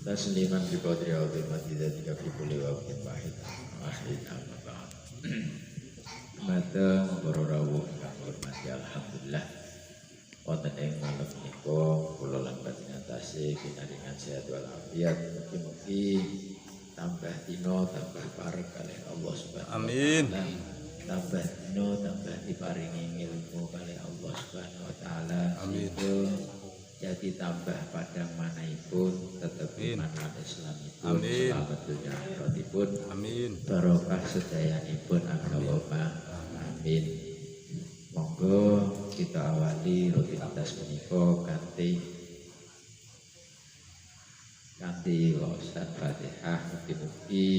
tasliman bi qadri azimati dzatika fi kulli waqtin wahid amma ba'd. Mata para rawuh kang hormati alhamdulillah wonten ing malam menika kula lan panjenengan tasih pinaringan sehat wal afiat, mugi-mugi tambah dina tambah parek kalih Allah Subhanahu wa taala. Tambah dina tambah diparingi ilmu kalih Allah Subhanahu wa taala. Amin. Jadi tambah padang manahipun tetep iman lan Islamipun, selamat dunya akhiratipun. Amin. Barokah sedayanipun Allahumma amin. Monggo kita awali rutinitas menika kanthi waosan Fatihah. Mugi-mugi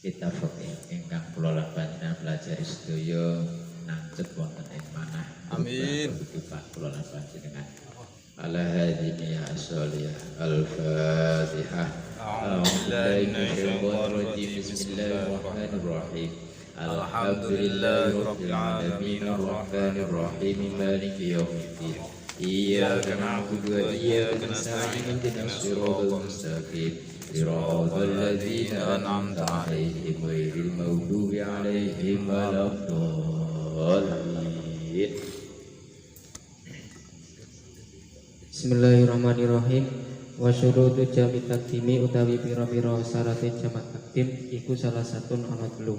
kita fikih ingkang kula lan panjenengan pelajari sedaya nancep wonten ing manah. Amin. Pak kula lan panjenengan. Ala hadhihi as-salihah al-Fatihah. Bismillahirrahmanirrahim. Alhamdulillahi rabbil alamin arrahmanir rahim maliki yaumiddin. Iyyaka na'budu wa iyyaka nasta'in ihdinas siratal mustaqim. Siratal ladzina an'amta 'alaihim ghairil maghdubi 'alaihim waladdallin. Bismillahirrahmanirrahim. Wa syurutu jami takdimi utawi pira-pira syaraté jamak takdim iku salah satun ana telu.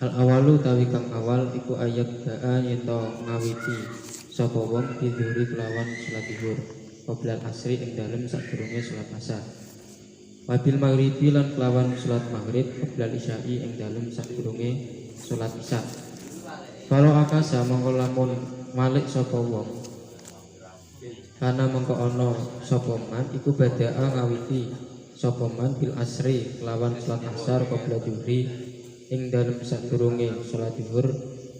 Al awalu utawi kang awal iku ayat da'a yento ngawiti sapa wong bidhuri kelawan salat zuhur qoblal asri ing dalem sadurunge salat asar. Wabil maghribi lan kelawan salat maghrib qoblal isya'i ing dalem sadurunge salat isya. Kalau akasa mongko lamun malik sapa wong karena mengko ana sapa man iku bada'a ngawiti sapa man bil asri kelawan salat asar qabla dhuhri ing dalem sadurunge salat zuhur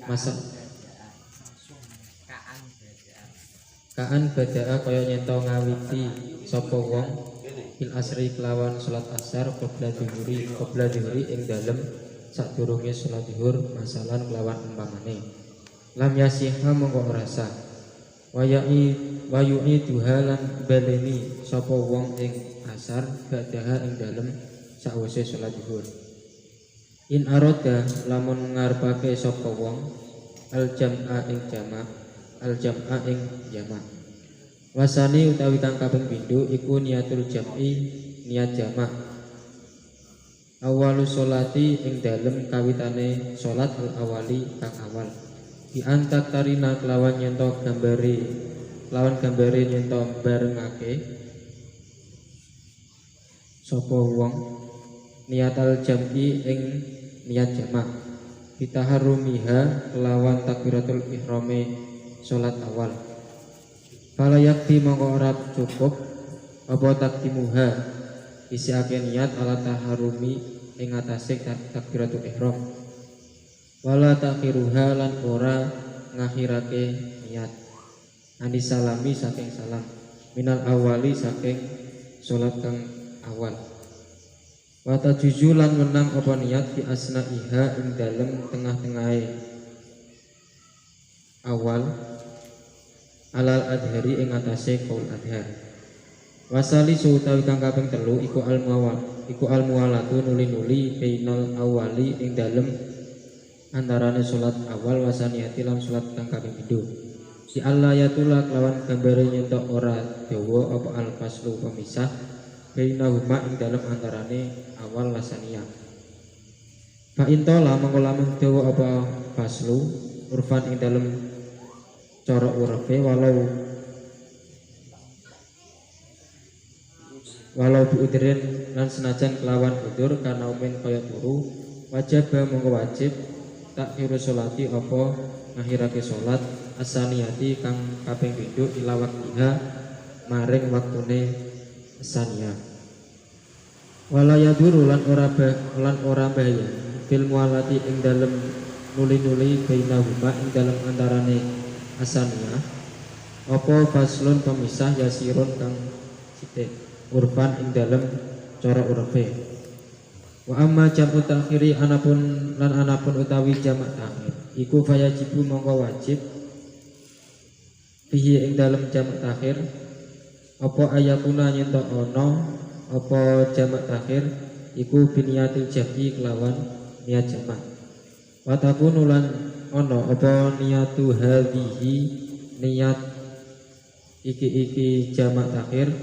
masa kaan bada'a kaya nyento ngawiti sapa wong bil asri kelawan salat asar qabla dhuhri ing dalem sadurunge salat zuhur masalan kelawan umpamane lam yasiha mongko ora sah wayu'i duhalan baleni sapa wong ing asar badaha ing dalem sakwise salat zuhur. In aroda lamun ngarepake sapa wong al jam'a ing jamak wasani utawi kang kaping pindho iku niatul jam'i niat jamak awalu sholati ing dalem kawitane salat al awali kang awal di antak tarina kelawan gambare nyento barengake sapa wong niatal jam'i ing niat jamak bitaharumiha kelawan takbiratul ihrame salat awal. Fala yakti mongko ora cukup apa takdimuha isiake niat ala taharumi ing atase takbiratul ihram. Wala takhiruha lan ora ngakhirake niat anisalami saking salam minal awali saking salat kang awal. Wata jujulan menang apa niat di asna iha ing dalem tengah-tengahe awal alal adhari ing atase qaul adhar. Wasali utawi kang kaping telu iku al muwalatu nuli-nuli bainal awali ing dalem antarane salat awal wasaniyati lan salat kang kaping pindho. Si Allah yatula kelawan gambare nyentok ora dawa apa al faslu pemisah bainahuma ing dalem antarane awal wasaniyah. Fa intola mongko lamun dawa apa faslu urfan ing dalem cara urfe walau biudrin lan senajan kelawan udur karena umin kaya turu wajib mongko wajib takhiru sholati apa ngakhirake sholat asaniyati kang kaping pindho ila waqtiha maring waktune asaniyah. Wala yaduru lan ora bahaya fil mualati ing dalem nuli-nuli bainahuma ing dalem antarane asaniyah apa faslun pemisah yasirun kang sithik urfan ing dalem cara urfe. Wa amma jamu takhiri anapun utawi jamak takhir iku fayajibu mongko wajib fihi ing dalem jamak takhir Apa ayatuna nyento ono apa jamak takhir iku biniyatil jam'i kelawan niat jamak. Wa takunu lan ono apa niyatu hadhihi niat iki jamak takhir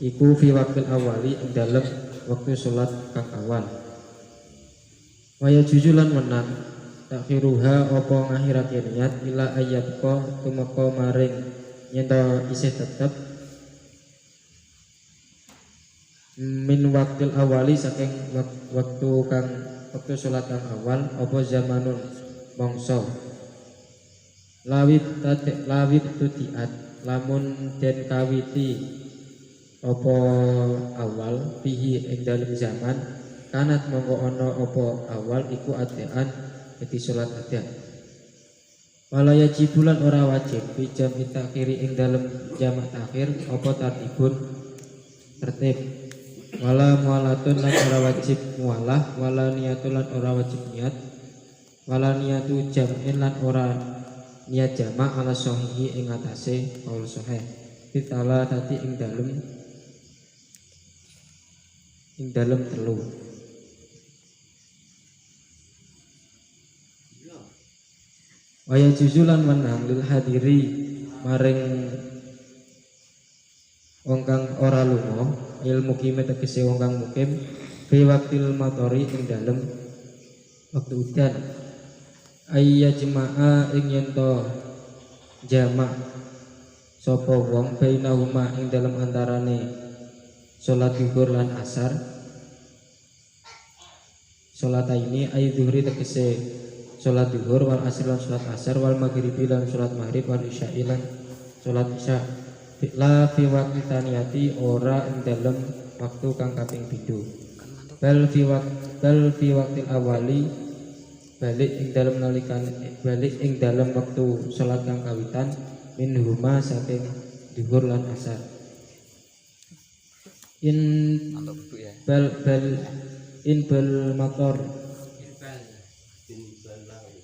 iku fi waqtil awali ing dalem waktu salat kang awal. Waya jujulan menang takhiruha apa ngakhirake niat ila ayyabqa tumeka maring nyento isih tetep min waktil awali saking waktu salat kang awal apa zamanun mongso lawit tutiat lamun den kawiti apa awal bihi ing dalem zaman kanat mongko ana apa awal iku adean dadi salat adean wala yajibulan ora wajib fi jami takhiri ing dalem jamak takhir apa tartibun tertib wala mualatun lan ora wajib mualah wala niatun lan ora wajib niat wala niatu jam'in lan ora niat jamak ala sahihi ing atase qaul sahih ditala tadi ing dalem telu waya juzulan menang lil hadiri maring wong kang ora lunga ilmu mukim tegese wong kang mukim fi waqtil matori ing dalem waktu udan ayya jema'a ing yento jamak sapa wong bainahuma ing dalem antarane salat zuhur lan asar salat ini ay zuhri tegese salat zuhur wal asr lan salat asar wal maghribi lan salat maghrib wal isya'i lan salat isya la fi waqti taniyati ora ing dalem waktu kang kaping 7 bal fi waqtil awali balik ing dalem waktu salat kang kawitan min huma saking zuhur lan asar in mator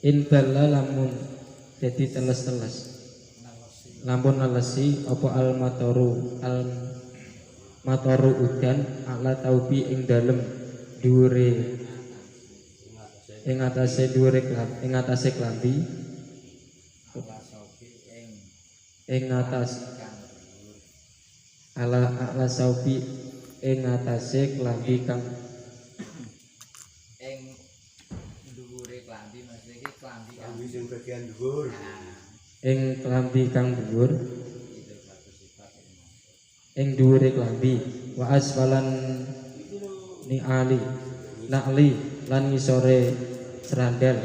in balla lamun jadi teles-teles lampun alasi apa al matoru udan ala taubi ing dalem dhuwure ing atase klambi ing atas ala saubi ing atase klambi kang ing dhuwure klambi maksud iki klambi sing bagian dhuwur. ing klambi kang dhuwur ing dhuwure klambi wa asfalan na'li lan ngisore serandal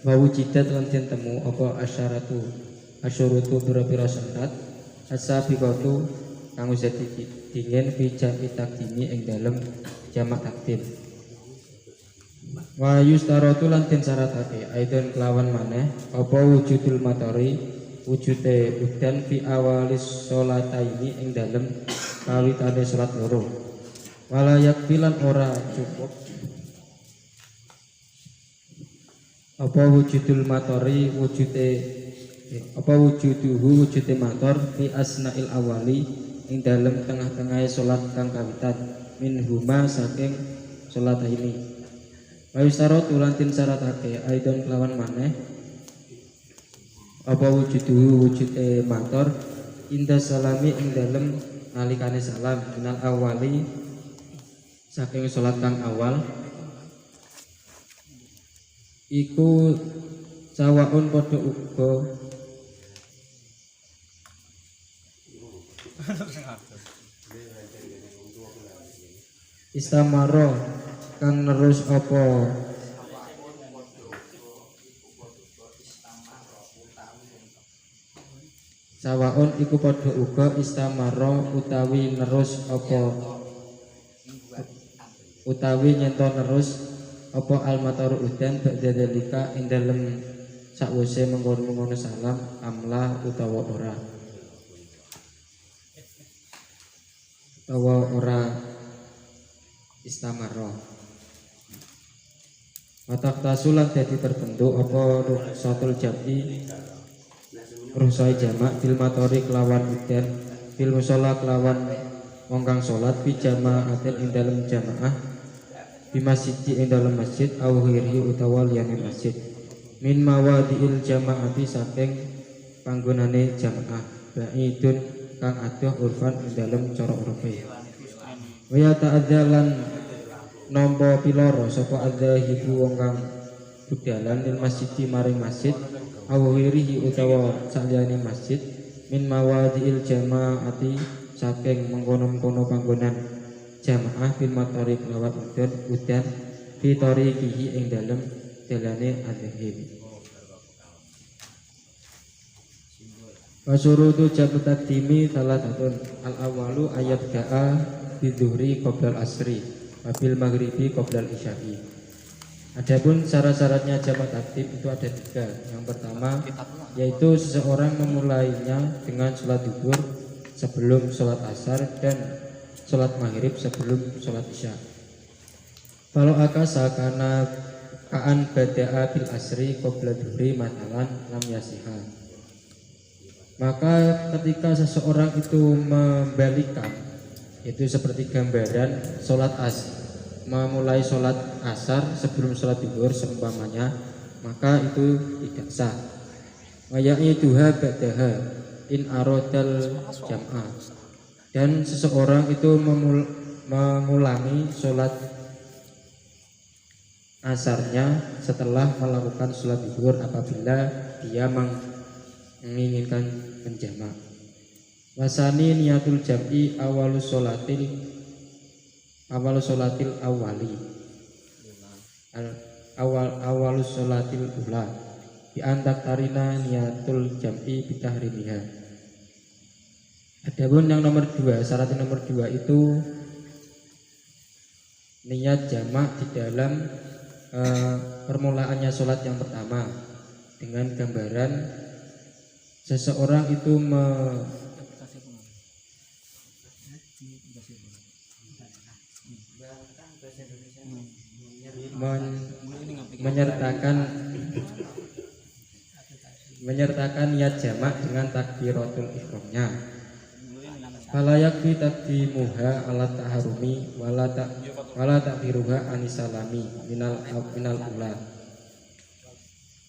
wa wujidat lan den temu apa asyaratu pira-pira syarat asabiqatu kang wis dingin fi jami takdimi ing dalem jamak takdim wa yustaratu lan den syaratake aidon kelawan maneh apa wujudul matori wujude udan fi awalis sholataini ing dalem kawitane salat loro wala yakfilan ora cukup apa wujudul matori wujude mator fi asnail awali ing dalem tengah-tengahe salat kang kawitan min huma saking salat ini Wayustarot ulantin syaratake aidon kelawan maneh apa wujude mator inda salami ing dalem nalikane salam minal awali saking salat kang awal iku sawaun padha uga istamaro kang nerus apa sawaun iku padha uga istamaro utawi nerus apa utawi nyento nerus apa almataru udan ba'da dalika ing dalem sakwise mengkono salam amla utawa ora istamaro watak tasulan jadi terbentuk apa rukhsatul jam'i rukhsah jamak bil matori kelawan udan fil mushola kelawan wong kang salat fi jama'atin ing dalem jamaah bi masjid ing dalem masjid au ghairi utawa liyane masjid min mawadi'il jama'ati saking panggonane jamaah ba'idun kang adoh urfan ing dalem cara urfe wa ya ta'adzalan nampa piloro sapa adzahibu wong kang budalan lil masjid maring masjid au ghairihi utawa saliyane masjid min mawadi'il jama'ati saking mengkono-mengkono panggonan jamaah fil matari kelawat udan fi tariqihi ing dalem dalane adzahib wa syurutu jamu taqdimi salatun al awalu ayat da'a bi dhuhri qabla al asri wa bil maghribi qabla al isya'i. Adapun syarat-syaratnya jamak takdim itu ada 3. Yang pertama yaitu seseorang memulainya dengan sholat zuhur sebelum sholat asar dan sholat maghrib sebelum sholat isya. Kalau akasa karena kaan bada'a bil asri qabla dhuhri matalan lam yasiha. Maka ketika seseorang itu membalikan, itu seperti gambaran sholat memulai sholat asar sebelum sholat zuhur seumpamanya, maka itu tidak sah. Waya'iduha ba'daha in arodal jam'ah. Dan seseorang itu mengulangi sholat asarnya setelah melakukan sholat zuhur apabila dia menginginkan menjamak. Wasani niyatul jam'i awalus sholatil awali awalus sholatil ula bi antak tarina niyatul jam'i bitahrimiha. Adapun yang nomor 2, syarat nomor 2 itu niat jamak di dalam permulaannya sholat yang pertama dengan gambaran seseorang itu menyertakan niat jamak dengan takbiratul ihramnya. Fala yakfi taqdimuha ala taharumi wala takbiruha anisalami minal ula.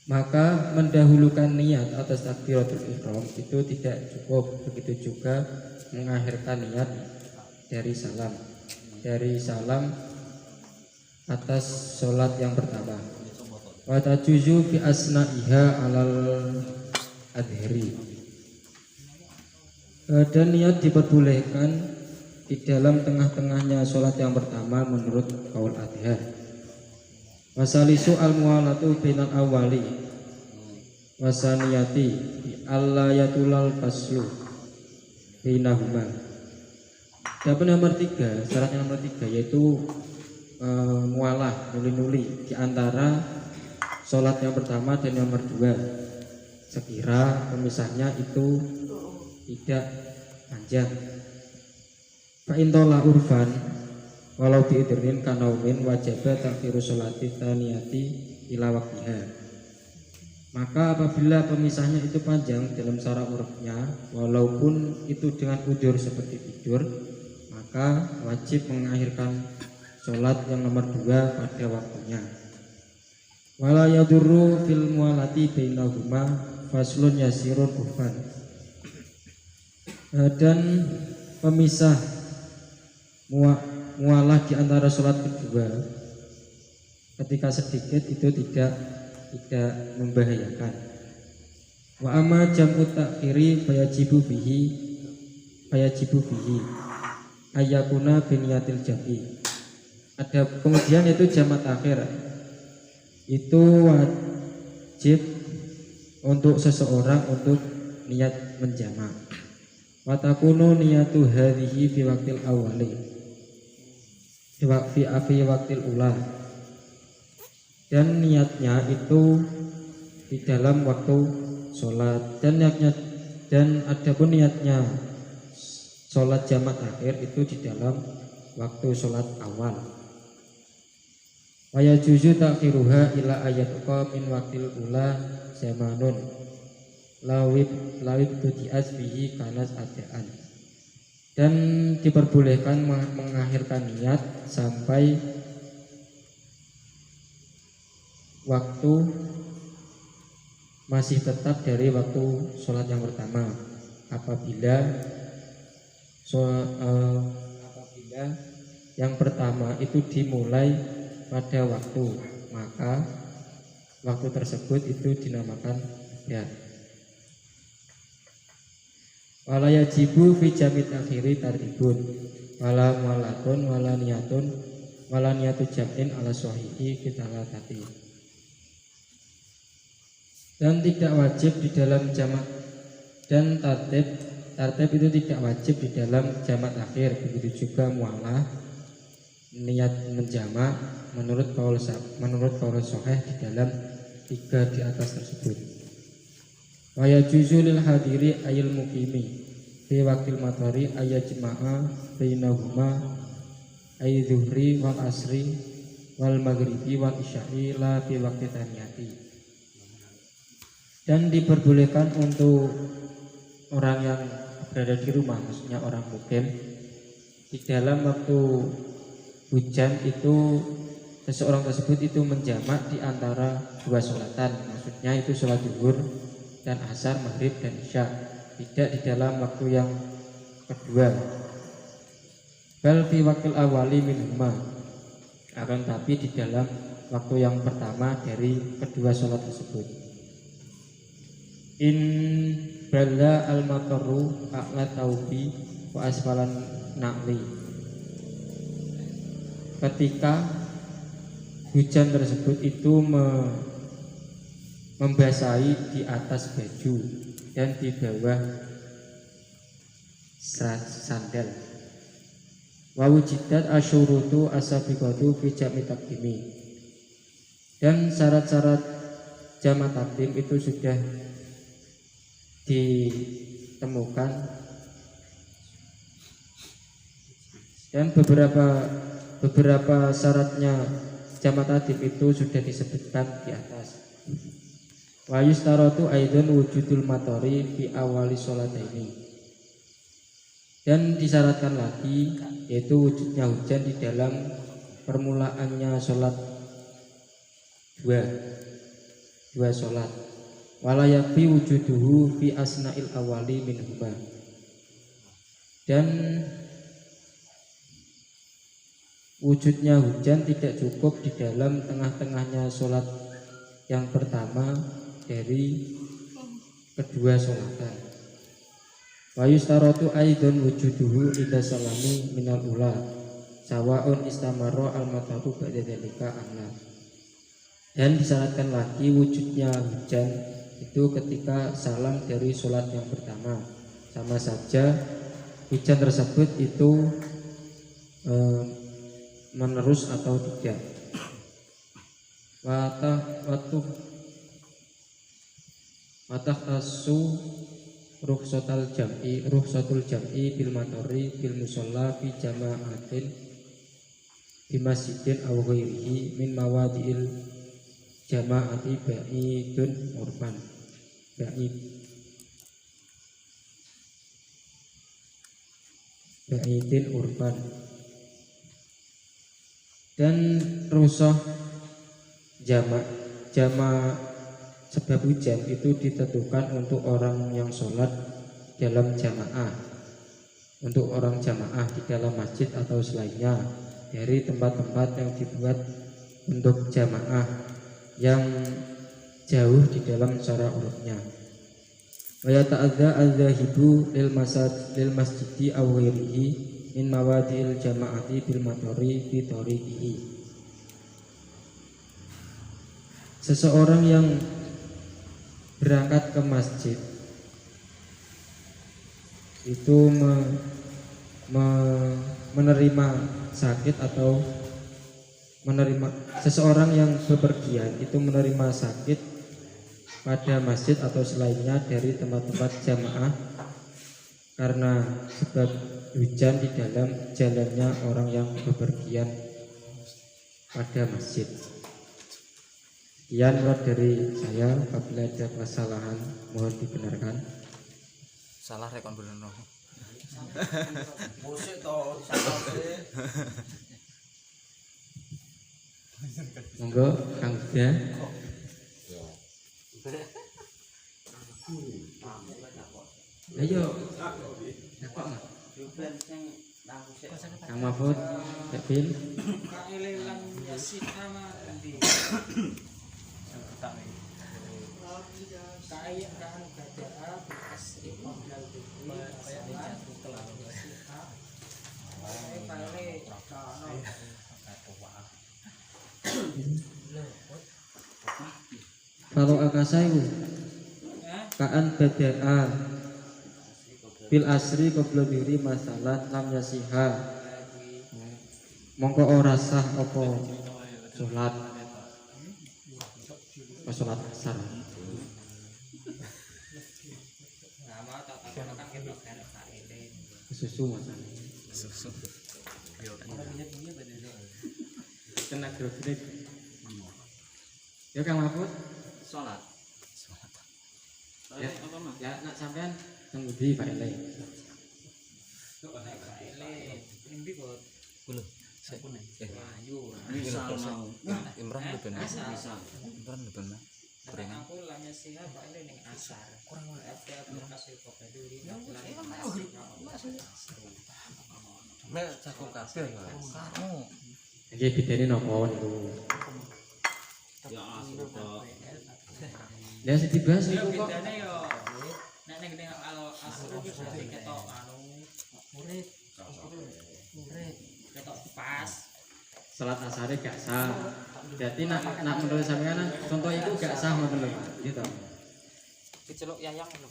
Maka mendahulukan niat atas takbiratul ihram itu tidak cukup, begitu juga mengakhirkan niat dari salam atas sholat yang pertama. Wa tajuzu fi asna'iha alal adhri. Dan niat diperbolehkan di dalam tengah-tengahnya sholat yang pertama menurut qaul adhar. Wasalisu al-muwalatu bainal awali wasaniyati bi alla yatulal faslu bainahuma. Dan nomor 3, syaratnya nomor 3 yaitu mualah, nuli-nuli di antara sholat yang pertama dan yang nomor 2 sekira pemisahnya itu tidak panjang. Fa'intola urfan walau biidrin kanaumin wajibah takfiru sholati taniyati ila waktiha. Maka apabila pemisahnya itu panjang dalam cara urufnya, walaupun itu dengan udzur seperti tidur, maka wajib mengakhirkan sholat yang nomor 2 pada waktunya. Wala yadurru fil mualati bainahuma faslun yasirun urfan. Dan pemisah mualah di antara sholat kedua ketika sedikit itu tidak membahayakan. Wa amma jam'u ta'khiri fayajibu bihi ayakuna biniyatil jam'i. Ada kemudian itu jamak takhir itu wajib untuk seseorang untuk niat menjamak. Wa takunu niyatu hadhihi fi waqtil awali fi waqtil ula. Dan niatnya itu di dalam waktu sholat dan adapun niatnya sholat jamak akhir itu di dalam waktu sholat awal. Wa yajuzu ta'khiruha ila ayatqa min waqtil ula zamanun lawib tudi'az bihi kanas adaan. dan diperbolehkan mengakhirkan niat sampai waktu masih tetap dari waktu sholat yang pertama. Apabila yang pertama itu dimulai pada waktu, maka waktu tersebut itu dinamakan ya. Wala yajibu fi jamit akhiri tartibun wala mualatun wala niyatu jam'in ala sahihi fitalatati. Dan tidak wajib di dalam jamak, dan tartib itu tidak wajib di dalam jamak akhir. Begitu juga mualah, niat menjamak menurut qaul sahih di dalam 3 di atas tersebut. Wa yajuzu lil hadiri ayil muqimi fi waqtil matari ayajma'a bainahuma ay zuhri wal asri wal maghribi wal isya'i la fi waqti taniyati. Dan diperbolehkan untuk orang yang berada di rumah, maksudnya orang mukim, di dalam waktu hujan itu seseorang tersebut itu menjamak di antara 2 sholatan, maksudnya itu sholat zuhur dan asar, maghrib dan isya, tidak di dalam waktu yang kedua. Bal fi waqtil awali minhuma, akan tapi di dalam waktu yang pertama dari kedua sholat tersebut. In balla al mataru a'la taubi wa asfalan na'li, ketika hujan tersebut itu membasahi di atas baju dan di bawah sandal. Wa wujidat asyurutu asabiqatu fi jam'i taqdimi, dan syarat-syarat jamak takdim itu sudah ditemukan, dan beberapa syaratnya jamak takdim itu sudah disebutkan di atas. Wa yustaratu aidan wujudul matari fi awali sholataini, dan disyaratkan lagi yaitu wujudnya hujan di dalam permulaannya sholat dua sholat. Wala yakfi wujuduhu fi asna'il awali minhuma, dan wujudnya hujan tidak cukup di dalam tengah-tengahnya sholat yang pertama dari kedua sholatan. Wa yustaratu aidan wujuduhu idza salami minal ula sawaun istamarra al mataru ba'da dzalika amla, dan disyaratkan lagi wujudnya hujan itu ketika salam dari sholat yang pertama, sama saja hujan tersebut itu menerus atau tidak. Watahtasu rukhsatul jam'i bil matori bil musalla fi jama'atin di masjidin aw ghairihi min mawadi'il jama'ati ba'idun urban ba'idin urban. Dan rukhsah jamak sebab hujan itu ditentukan untuk orang yang sholat dalam jamaah, untuk orang jamaah di dalam masjid atau selainnya dari tempat-tempat yang dibuat untuk jamaah yang jauh di dalam cara urutnya. Wa yata'adza al-zahibu lil masjidi aw ghairihi min mawadil jama'ati bil matori fi tariqihi. Seseorang yang berangkat ke masjid itu menerima sakit atau seseorang yang bepergian itu menerima sakit pada masjid atau selainnya dari tempat-tempat jamaah karena sebab hujan di dalam jalannya orang yang bepergian pada masjid. Sekian dari saya, apabila ada kesalahan mohon dibenarkan. Salah rekon bener. Musik to disangkake. Monggo Kang Buda. Ayo. Takok. Kang Mahfud, Kevin. Kaelelan yasin ama di kaya kan gajah asri modal bumi kayak kelam siha kale kano Kalau akasayu kaan bada'a bil asri qabla diri masalah lam yasiha mongko ora sah apa salat salat asar Nama tak kan kita kan kaile. susu masane Susu. kena grogret ya Kang Mahfud Salat. ya ya nak sampean ngemudi Pak Ele Kaile endi kok Kulo. ayu. Bisa mau. Imran lebih Asar. Imran lebih mah. Karena aku lamnya sih apa ini ning asar. Kurang ada berkasih kok dulu Mek cakup kabeh lho. Kamu. iki bedane napa niku ya asar. ya sing dibahas niku kok Bedane yo nek ning al asar iki berarti ketok anu murid. Ketok pas. salat asare gak sah. Jadi nak menurut sampean contoh itu gak sah ngoten lho, gitu. kecelok yayang lho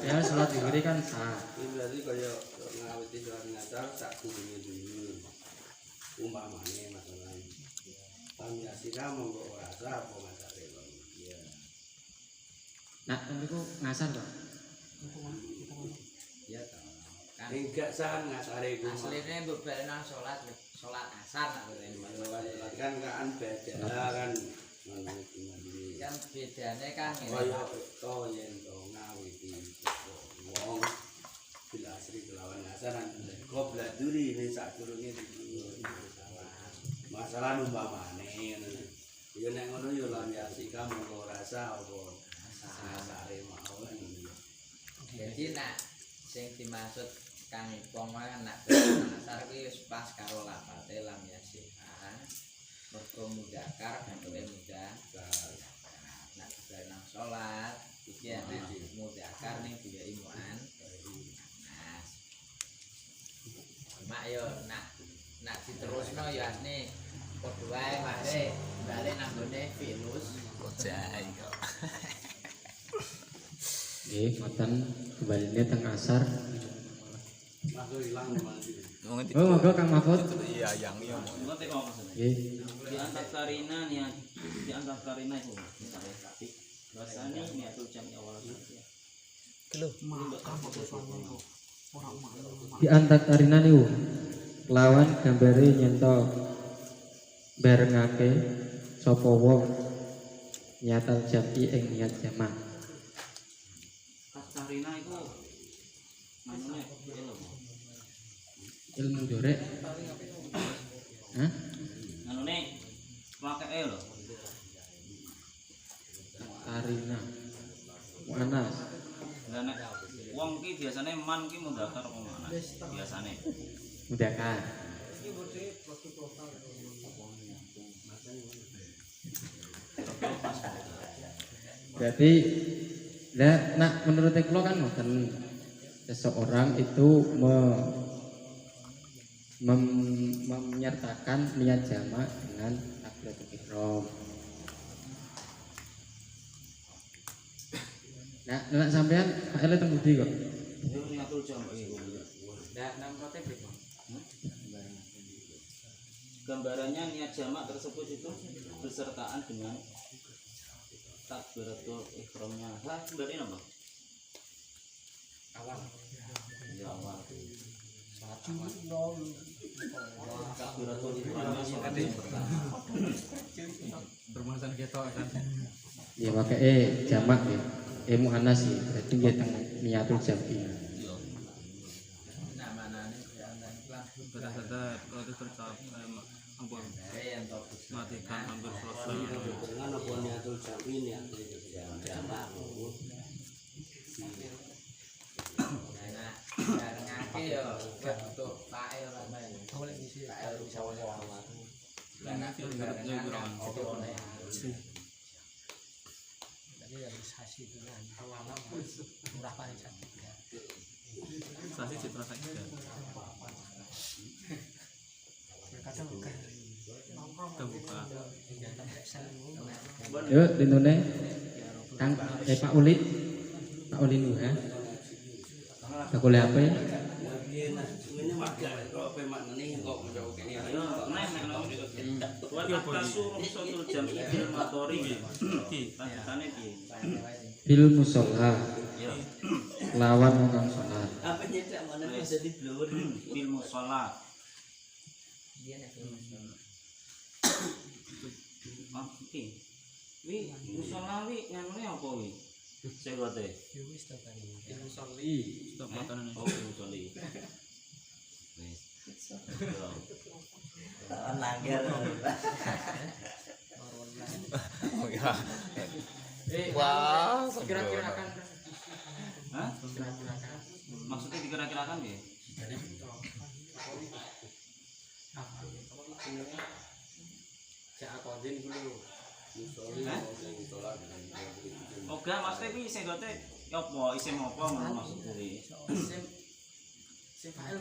Ya salat zuhur kan sah. Ini berarti kaya ngawiti sholat ngasar sak durunge dulu. Umpamane masalah pamyasira monggo ora sah apa ngasare lho. Iya. Nak niku ngasar kok. Ya ta. Enggak sah ngasare iku. Asline mbok balena salat salat asar nak berarti. Sholat kan beda kan ngono iki. Kan bedane kan Kaya to yen to ngawiti wong bila asri kelawan ngasaran kok bladuri ning sadurunge masalah umpamane ngono. Ya nek ngono ya lan ya sika monggo rasa apa asare mau ngono. Jadi nak sing dimaksud Kang Ipong kan nak asar iki wis pas karo lafate lam yasihan. Mergo mudakar bentuke mudakar. Nak nang salat iki ana mudakar ning dia imuan. Nah. Mak yo nak diterusno ya asne padha wae mare bali nang gone virus. Kocai kok. Nggih, ngoten kembalinya teng asar. Masuk ilang mati. Oh, monggo Kang Mahfud. Iya yang iya. Nggih. Di antasarina niat di antasarina itu misalnya tapi bahasanya niatul jam awal saja. Kelo. Di antakarina niku lawan gambare nyento barengake sapa wong nyatal jami ing niat jamak. Antasarina itu namanya ilmu. Ilmu jorek. Hah? Anune pakai lho. Karina. Mana? Lah nek wong ki biasane man ki mudakar apa mana? Biasane. Udah kan. Berarti nak menurut kula kan ngoten. Seseorang itu menyertakan niat jamak dengan takbiratul ihram. Nah sampean ele teng budi kok. Itu niatul jam itu. Ndak nang kote bego. Gambarannya niat jamak tersebut itu bersertaan dengan takbiratul ihramnya. Lah berarti apa? Awal. Ya awal. nol Takbiratul ihramnya salat yang pertama. bermasan ketok kan Ya pakai jamak ya. Muannas sih. Berarti nggih teng niatul jami. Ya. Sadar kalau tercapai ampun matikan hampir selesai. dengan apa niatul jami niatul jamaah Nah, ngake yo untuk fa'il lah main. Fa'il bisa wawan. Lah nek barengan opo nek. Jadi realisasi dengan awalnya murah paling sakit ya. Sasi citra saja. Kadang bukan Terbuka. Yuk dintune Kang Pak Ulin. Pak Ulin ha. Aku lihat apa ya? ini maknya kok pemaknane kok menjauh kene Ayo, naik wa kasur sotul jam bil matori iki lanjutane piye? Bil musola Ya, lawan wong salat. apa nyetak mana bisa di blur bil musalla. Dia nek Ah, iki. Wi musalla wi nganune apa wi? Segote. wis to kan. Stop makanan. Oh, musolli. Wis. nangger. Wah, Kira-kira akan Hah? kira-kira akan Maksudnya dikira-kirakan ya? Jakodin dulu. Oke, maksudnya iki segote apa isim apa ngono maksudnya? Sim file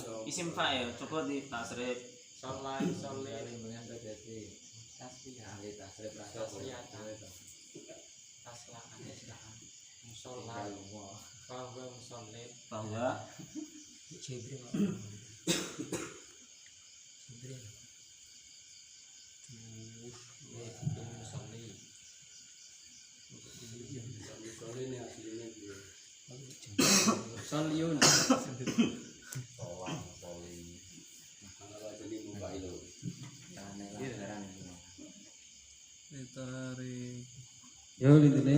to. Isim fa'il coba di tasrif. Solai solai Dengan terjadi tasbih ahli tasrif taslah anislahan. Musolai bahwa musolid Bahwa Jibril. Jibril. Musolli. ini aslinya dia Soliun. kalau jadi buka itu ditarik. Yo dintune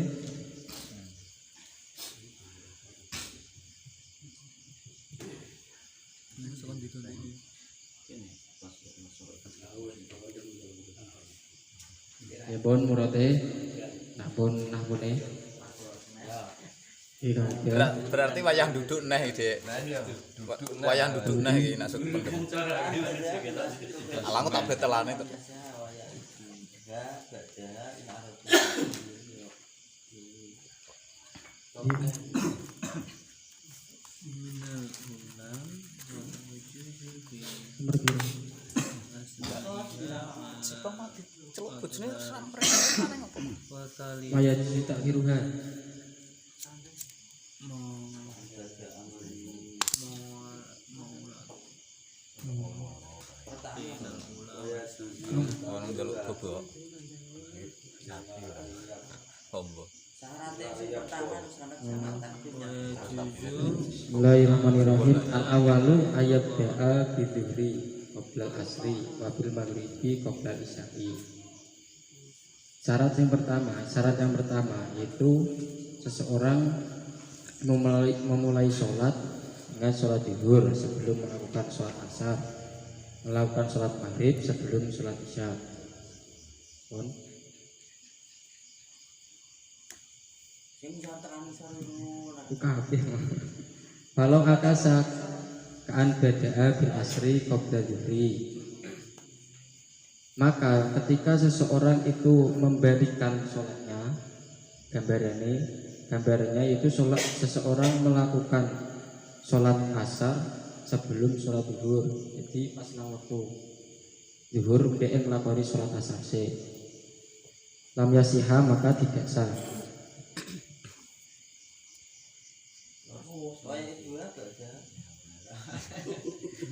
ya bon murate nahpune. Iya, ya. Berarti wayang duduk neh, Dik. Wayang duduk neh iki nek sok pendem. Alang tak betelane to. Nomor piro? Jika mati celuk bojone sampe Maya cerita biruha. ono njaluk bobo. Hombo. Bismillahirrahmanirrahim. Al-awalu ayat ba'a bidhuri qoblal asri wa bil maghribi qoblal isya'i. Syarat yang pertama yaitu seseorang memulai sholat dengan sholat zuhur sebelum melakukan sholat asar, melakukan sholat maghrib sebelum sholat isya. Kalau akasak kaan bada'a bil asri qabla zuhri, maka ketika seseorang itu membalikan sholatnya, gambarannya itu seseorang melakukan sholat asar sebelum sholat zuhur. Jadi pas nang waktu zuhur dia melakoni sholat asar lam yasiha maka tidak sah.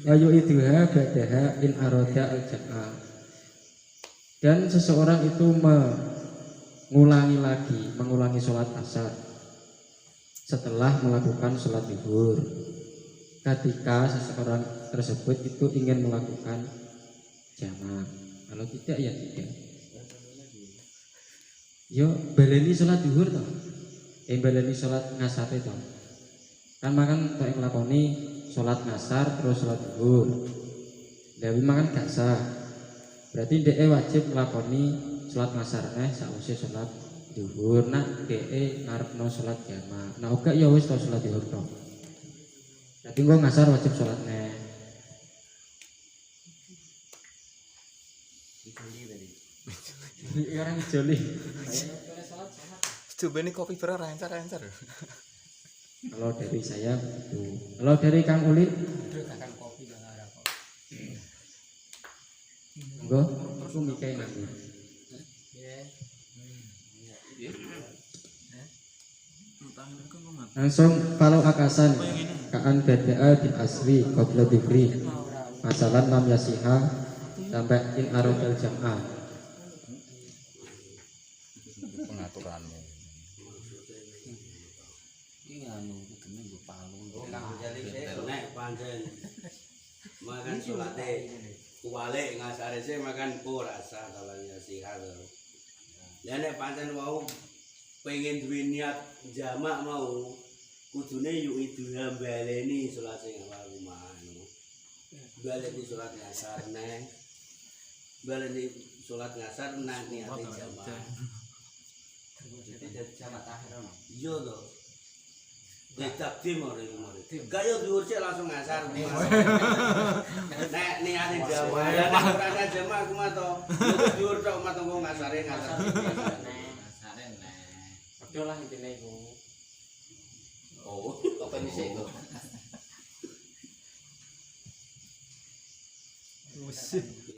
Wayu iduha badaha in aroda al jam'a. Dan seseorang itu mengulangi sholat asar setelah melakukan sholat zuhur. Ketika seseorang tersebut itu ingin melakukan jamaah, kalau tidak ya tidak. Yo baleni sholat zuhur toh, baleni sholat ngasar itu. Kan makan tak nglakoni sholat ngasar terus sholat zuhur. Dewi makan gak sah. Berarti DE wajib nglakoni sholat ngasar sakwise sholat zuhur. Nak DE ngarepno sholat jamaah. Nah oke ya wis to sholat zuhur to. Berarti gua ngasar wajib sholat orang joli. Coba ini kopi berapa encer. Kalau dari saya itu. Kalau dari Kang Uli, Akan kopi dan ada kopi. enggak, aku mikir nanti. Langsung kalau akasan kaan beda di asri qabla dzikri. Masalah lam yasiha sampai in arafal jam'ah. Pengaturannya. nek pancen makan salate kuwalik ngasare sih makan ora sah kalau nasihat to. Lah nek pancen mau pengen duwe niat jamak mau kudune yuk itu baleni salat sing awal rumahmu. Baleni salat ngasar neng. Baleni salat ngasar nang niate jamak. Jadi jamak akhir ono. Iya to. Tetap tim ora iki. Gaya dhuwur sik langsung ngasar. Nek niate jamak, nek ora jamak aku mah to. Dhuwur tok mah tunggu ngasare ngasar. Ngasare nek. Oke lah intine iku. Oh, apa ini sih itu? Musik.